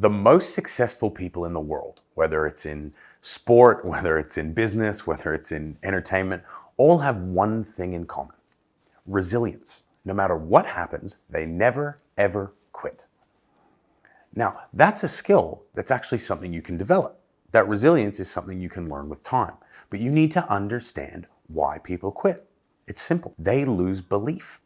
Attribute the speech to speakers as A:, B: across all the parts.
A: The most successful people in the world, whether it's in sport, whether it's in business, whether it's in entertainment, all have one thing in common: resilience. No matter what happens, they never, ever quit. Now, that's a skill that's actually something you can develop. That resilience is something you can learn with time, but you need to understand why people quit. It's simple. They lose belief.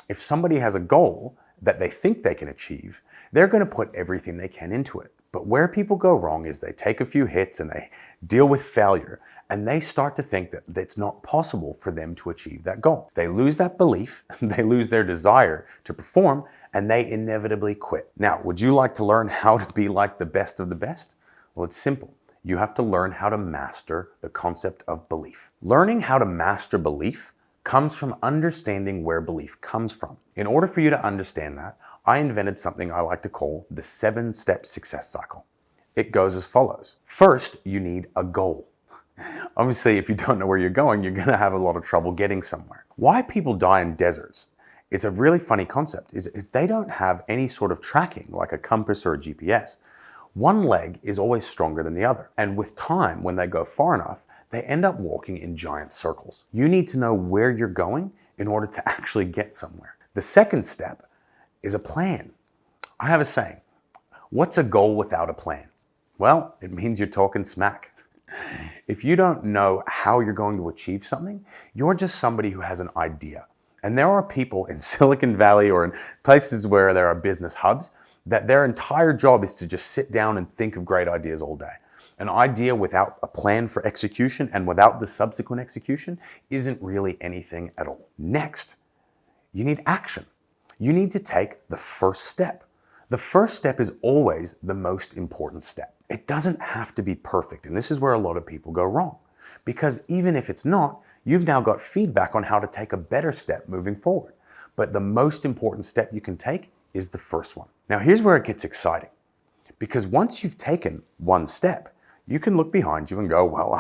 A: If somebody has a goal that they think they can achieve, they're going to put everything they can into it. But where people go wrong is they take a few hits and they deal with failure, and they start to think that it's not possible for them to achieve that goal. They lose that belief, they lose their desire to perform, and they inevitably quit. Now, would you like to learn how to be like the best of the best? Well, it's simple. You have to learn how to master the concept of belief. Learning how to master belief comes from understanding where belief comes from. In order for you to understand that, I invented something I like to call the 7-step success cycle. It goes as follows. First, you need a goal. Obviously, if you don't know where you're going, you're going to have a lot of trouble getting somewhere. Why people die in deserts? It's a really funny concept. Is if they don't have any sort of tracking, like a compass or a GPS, one leg is always stronger than the other. And with time, when they go far enough, they end up walking in giant circles. You need to know where you're going in order to actually get somewhere. The second step is a plan. I have a saying, what's a goal without a plan? Well, it means you're talking smack. If you don't know how you're going to achieve something, you're just somebody who has an idea. And there are people in Silicon Valley or in places where there are business hubs that their entire job is to just sit down and think of great ideas all day. An idea without a plan for execution and without the subsequent execution isn't really anything at all. Next, you need action. You need to take the first step. The first step is always the most important step. It doesn't have to be perfect, and this is where a lot of people go wrong. Because even if it's not, you've now got feedback on how to take a better step moving forward. But the most important step you can take is the first one. Now here's where it gets exciting. Because once you've taken one step, you can look behind you and go, well,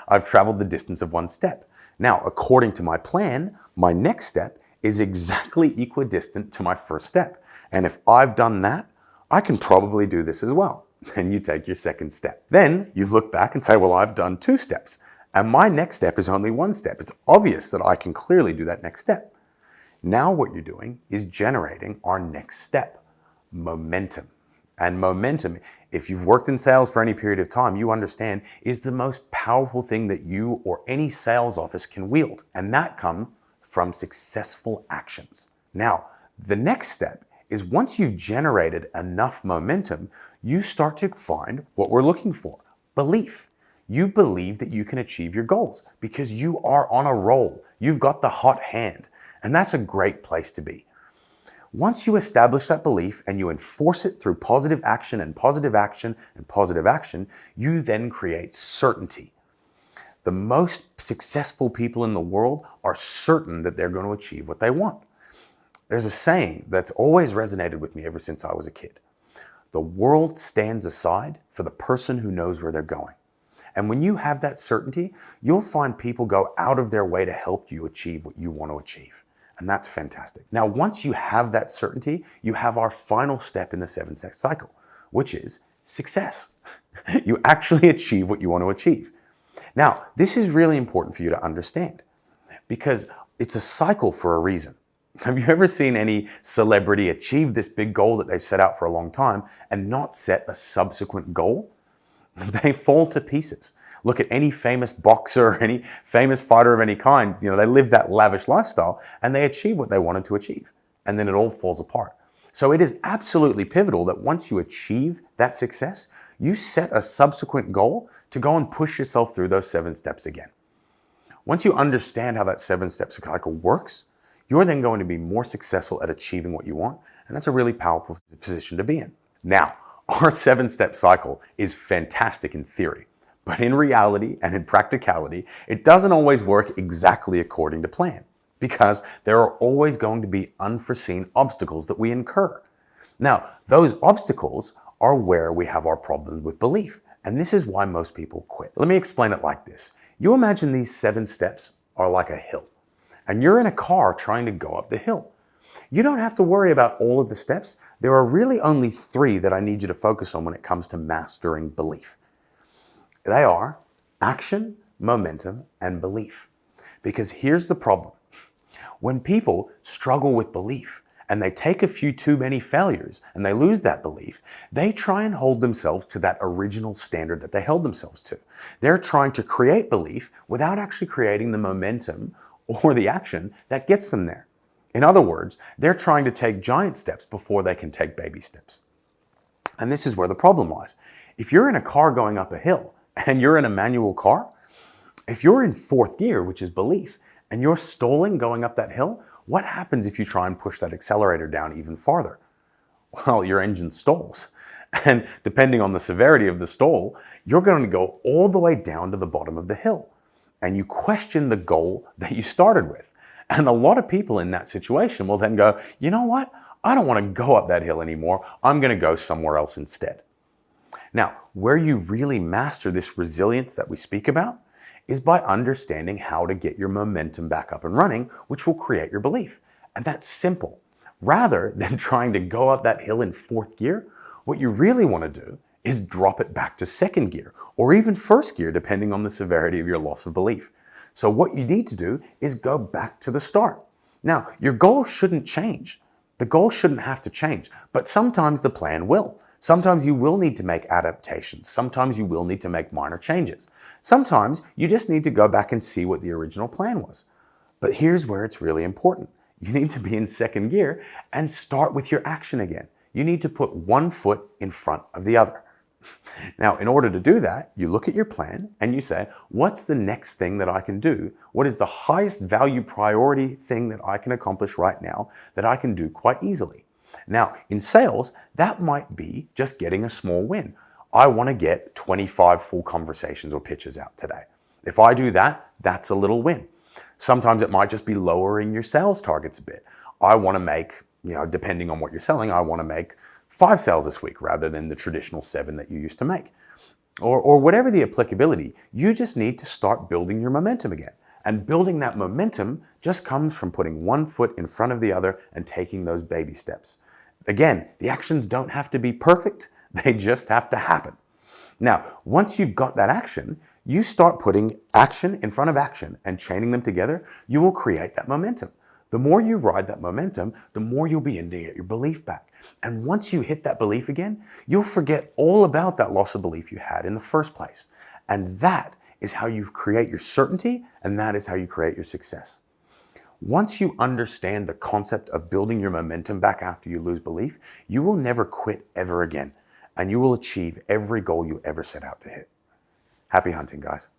A: I've traveled the distance of one step. Now, according to my plan, my next step is exactly equidistant to my first step. And if I've done that, I can probably do this as well. Then you take your second step. Then you look back and say, well, I've done 2 steps. And my next step is only 1 step. It's obvious that I can clearly do that next step. Now what you're doing is generating our next step, momentum. And momentum, if you've worked in sales for any period of time, you understand is the most powerful thing that you or any sales office can wield. And that comes from successful actions. Now, the next step is once you've generated enough momentum, you start to find what we're looking for, belief. You believe that you can achieve your goals because you are on a roll. You've got the hot hand, and that's a great place to be. Once you establish that belief and you enforce it through positive action and positive action and positive action, you then create certainty. The most successful people in the world are certain that they're going to achieve what they want. There's a saying that's always resonated with me ever since I was a kid. The world stands aside for the person who knows where they're going. And when you have that certainty, you'll find people go out of their way to help you achieve what you want to achieve. And that's fantastic. Now, once you have that certainty, you have our final step in the 7-step cycle, which is success. You actually achieve what you want to achieve. Now, this is really important for you to understand because it's a cycle for a reason. Have you ever seen any celebrity achieve this big goal that they've set out for a long time and not set a subsequent goal? They fall to pieces. Look at any famous boxer or any famous fighter of any kind. You know, they live that lavish lifestyle and they achieve what they wanted to achieve. And then it all falls apart. So it is absolutely pivotal that once you achieve that success, you set a subsequent goal to go and push yourself through those 7 steps again. Once you understand how that 7-step cycle works, you're then going to be more successful at achieving what you want. And that's a really powerful position to be in. Now, our 7-step cycle is fantastic in theory, but in reality and in practicality, it doesn't always work exactly according to plan because there are always going to be unforeseen obstacles that we incur. Now, those obstacles are where we have our problems with belief, and this is why most people quit. Let me explain it like this. You imagine these 7 steps are like a hill, and you're in a car trying to go up the hill. You don't have to worry about all of the steps. There are really only 3 that I need you to focus on when it comes to mastering belief. They are action, momentum, and belief. Because here's the problem. When people struggle with belief and they take a few too many failures and they lose that belief, they try and hold themselves to that original standard that they held themselves to. They're trying to create belief without actually creating the momentum or the action that gets them there. In other words, they're trying to take giant steps before they can take baby steps. And this is where the problem lies. If you're in a car going up a hill and you're in a manual car, if you're in 4th gear, which is belief, and you're stalling going up that hill, what happens if you try and push that accelerator down even farther? Well, your engine stalls. And depending on the severity of the stall, you're going to go all the way down to the bottom of the hill. And you question the goal that you started with. And a lot of people in that situation will then go, you know what? I don't want to go up that hill anymore. I'm going to go somewhere else instead. Now, where you really master this resilience that we speak about is by understanding how to get your momentum back up and running, which will create your belief. And that's simple. Rather than trying to go up that hill in 4th gear, what you really want to do is drop it back to 2nd gear or even 1st gear, depending on the severity of your loss of belief. So what you need to do is go back to the start. Now, your goal shouldn't change. The goal shouldn't have to change, but sometimes the plan will. Sometimes you will need to make adaptations. Sometimes you will need to make minor changes. Sometimes you just need to go back and see what the original plan was. But here's where it's really important. You need to be in 2nd gear and start with your action again. You need to put one foot in front of the other. Now, in order to do that, you look at your plan and you say, what's the next thing that I can do? What is the highest value priority thing that I can accomplish right now that I can do quite easily? Now, in sales, that might be just getting a small win. I want to get 25 full conversations or pitches out today. If I do that, that's a little win. Sometimes it might just be lowering your sales targets a bit. I want to make, depending on what you're selling, I want to make 5 sales this week rather than the traditional 7 that you used to make. Or whatever the applicability, you just need to start building your momentum again. And building that momentum just comes from putting one foot in front of the other and taking those baby steps. Again, the actions don't have to be perfect, they just have to happen. Now, once you've got that action, you start putting action in front of action and chaining them together, you will create that momentum. The more you ride that momentum, the more you'll begin to get your belief back. And once you hit that belief again, you'll forget all about that loss of belief you had in the first place. And that is how you create your certainty, and that is how you create your success. Once you understand the concept of building your momentum back after you lose belief, you will never quit ever again, and you will achieve every goal you ever set out to hit. Happy hunting, guys.